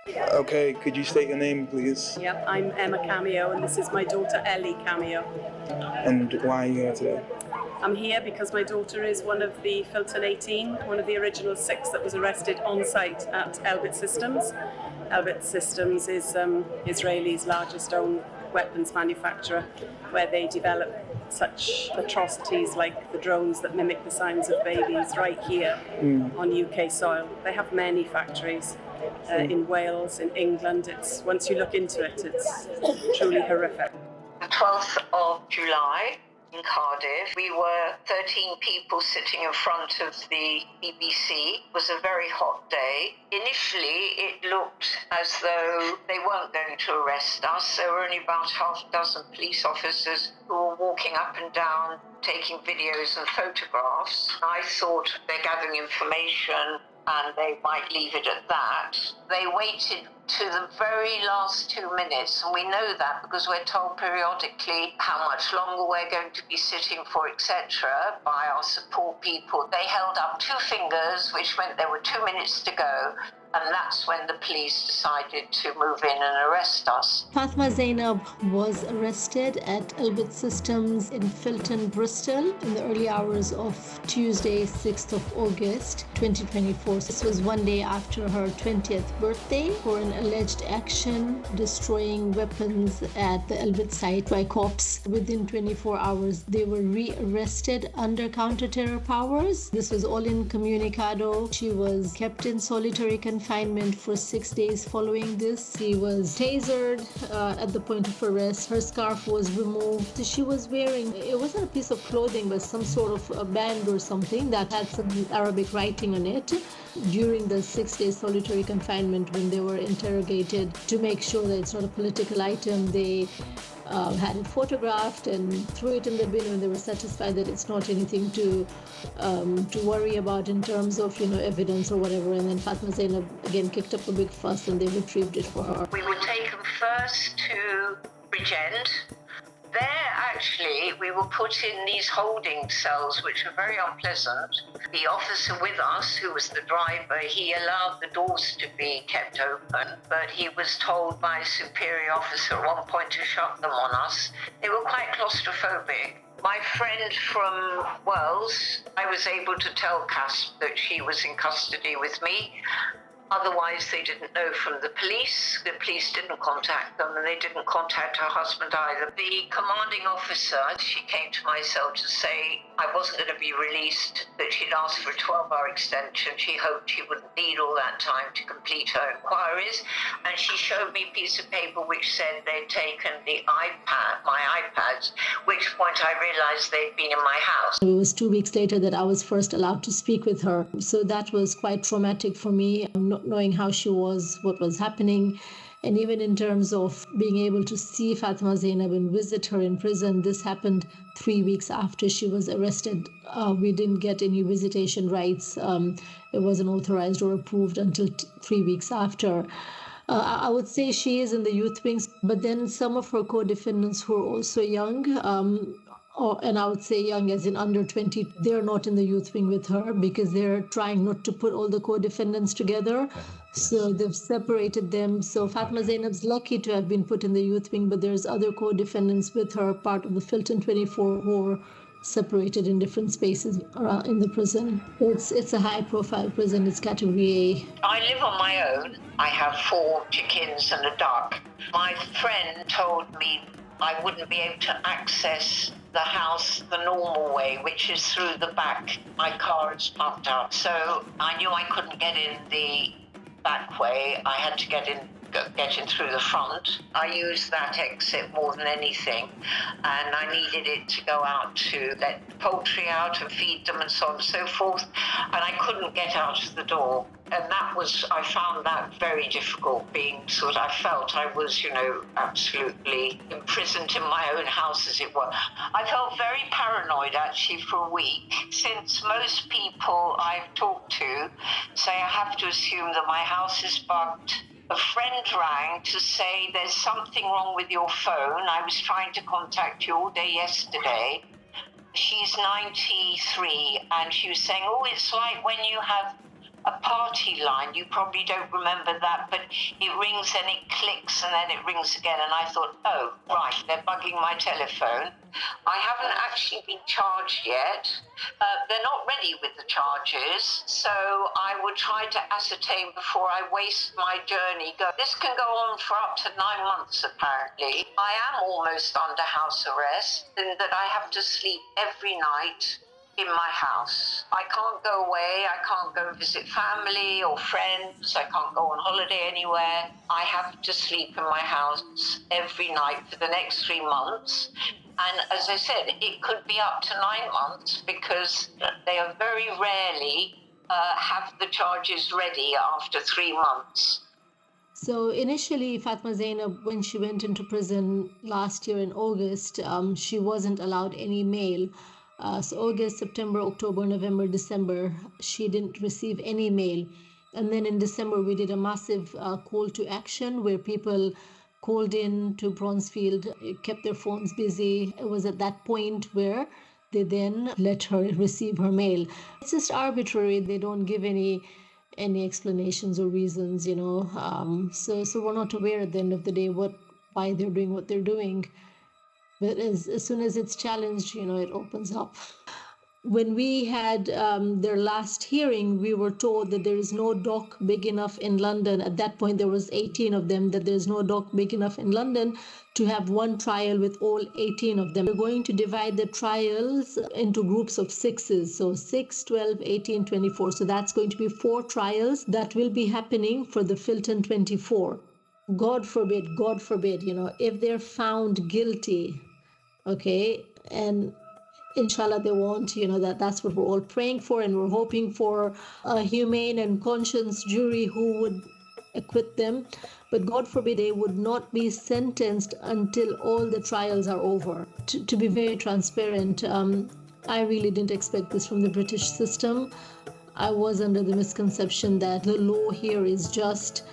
Okay, could you state your name, please? Yep, I'm Emma Cameo, and this is my daughter Ellie Cameo. And why are you here today? I'm here because my daughter is one of the Filton 18, one of the original 6 that was arrested on site at Elbit Systems. Elbit Systems is Israel's largest own weapons manufacturer, where they develop such atrocities like the drones that mimic the sounds of babies right here on UK soil. They have many factories in Wales, in England. It's, once you look into it, it's truly horrific. The 12th of July in Cardiff, we were 13 people sitting in front of the BBC. It was a very hot day. Initially, it looked as though they weren't going to arrest us. There were only about half a dozen police officers who were walking up and down, taking videos and photographs. I thought they're gathering information and they might leave it at that. They waited to the very last 2 minutes, and we know that because we're told periodically how much longer we're going to be sitting for, etc., by our support people. They held up 2 fingers, which meant there were 2 minutes to go, and that's when the police decided to move in and arrest us. Fatma Zainab was arrested at Elbit Systems in Filton, Bristol, in the early hours of Tuesday, 6th of August, 2024. This was one day after her 20th birthday for an alleged action destroying weapons at the Elbit site by cops. Within 24 hours, they were re-arrested under counter-terror powers. This was all incommunicado. She was kept in solitary confinement for 6 days following this. She was tasered at the point of arrest. Her scarf was removed. She was wearing, it wasn't a piece of clothing, but some sort of a band or something that had some Arabic writing on it. During the 6 days solitary confinement, when they were interrogated to make sure that it's not a political item, they had it photographed and threw it in the bin when they were satisfied that it's not anything to worry about in terms of, evidence or whatever. And then Fatma Zainab again kicked up a big fuss and they retrieved it for her. We were taken first to Bridgend. There, actually, we were put in these holding cells, which were very unpleasant. The officer with us, who was the driver, he allowed the doors to be kept open, but he was told by a superior officer at one point to shut them on us. They were quite claustrophobic. My friend from Wales, I was able to tell Cass that she was in custody with me. Otherwise, they didn't know from the police. The police didn't contact them, and they didn't contact her husband either. The commanding officer, she came to my cell to say I wasn't going to be released, that she'd asked for a 12-hour extension. She hoped she wouldn't need all that time to complete her inquiries. And she showed me a piece of paper which said they'd taken my iPads, which point I realized they'd been in my house. It was 2 weeks later that I was first allowed to speak with her. So that was quite traumatic for me, not knowing how she was, what was happening. And even in terms of being able to see Fatma Zainab and visit her in prison, this happened 3 weeks after she was arrested. We didn't get any visitation rights. It wasn't authorized or approved until 3 weeks after. I would say she is in the youth wings, but then some of her co-defendants who are also young, and I would say young as in under 20, they're not in the youth wing with her because they're trying not to put all the co-defendants together. So they've separated them. So Fatma Zainab's lucky to have been put in the youth wing, but there's other co-defendants with her, part of the Filton 24, who are separated in different spaces in the prison. It's a high-profile prison. It's category A. I live on my own. I have 4 chickens and a duck. My friend told me I wouldn't be able to access the house the normal way, which is through the back. My car is parked out. So I knew I couldn't get in the back way. I had to get in through the front. I used that exit more than anything, and I needed it to go out to let the poultry out and feed them and so on and so forth, and I couldn't get out of the door. And I found that very difficult, I felt I was, absolutely imprisoned in my own house, as it were. I felt very paranoid, actually, for a week, since most people I've talked to say I have to assume that my house is bugged. A friend rang to say there's something wrong with your phone. I was trying to contact you all day yesterday. She's 93, and she was saying, it's like when you have a party line. You probably don't remember that, but it rings and it clicks and then it rings again. And I thought, oh, right, they're bugging my telephone. I haven't actually been charged yet. They're not ready with the charges, so I would try to ascertain before I waste my journey. This can go on for up to 9 months, apparently. I am almost under house arrest in that I have to sleep every night in my house. I can't go away, I can't go visit family or friends, I can't go on holiday anywhere. I have to sleep in my house every night for the next 3 months. And as I said, it could be up to 9 months because they are very rarely have the charges ready after 3 months. So initially, Fatma Zainab, when she went into prison last year in August, she wasn't allowed any mail. So August, September, October, November, December, she didn't receive any mail. And then in December, we did a massive call to action where people called in to Bronzefield, kept their phones busy. It was at that point where they then let her receive her mail. It's just arbitrary. They don't give any explanations or reasons, you know. So we're not aware at the end of the day why they're doing what they're doing. But as soon as it's challenged, you know, it opens up. When we had their last hearing, we were told that there is no dock big enough in London. At that point, there was 18 of them, that there's no dock big enough in London to have one trial with all 18 of them. We're going to divide the trials into groups of 6s. So 6, 12, 18, 24. So that's going to be 4 trials that will be happening for the Filton 24. God forbid, you know, if they're found guilty, okay, and inshallah they won't, you know, that's what we're all praying for, and we're hoping for a humane and conscious jury who would acquit them. But God forbid they would not be sentenced until all the trials are over. To be very transparent, I really didn't expect this from the British system. I was under the misconception that the law here is just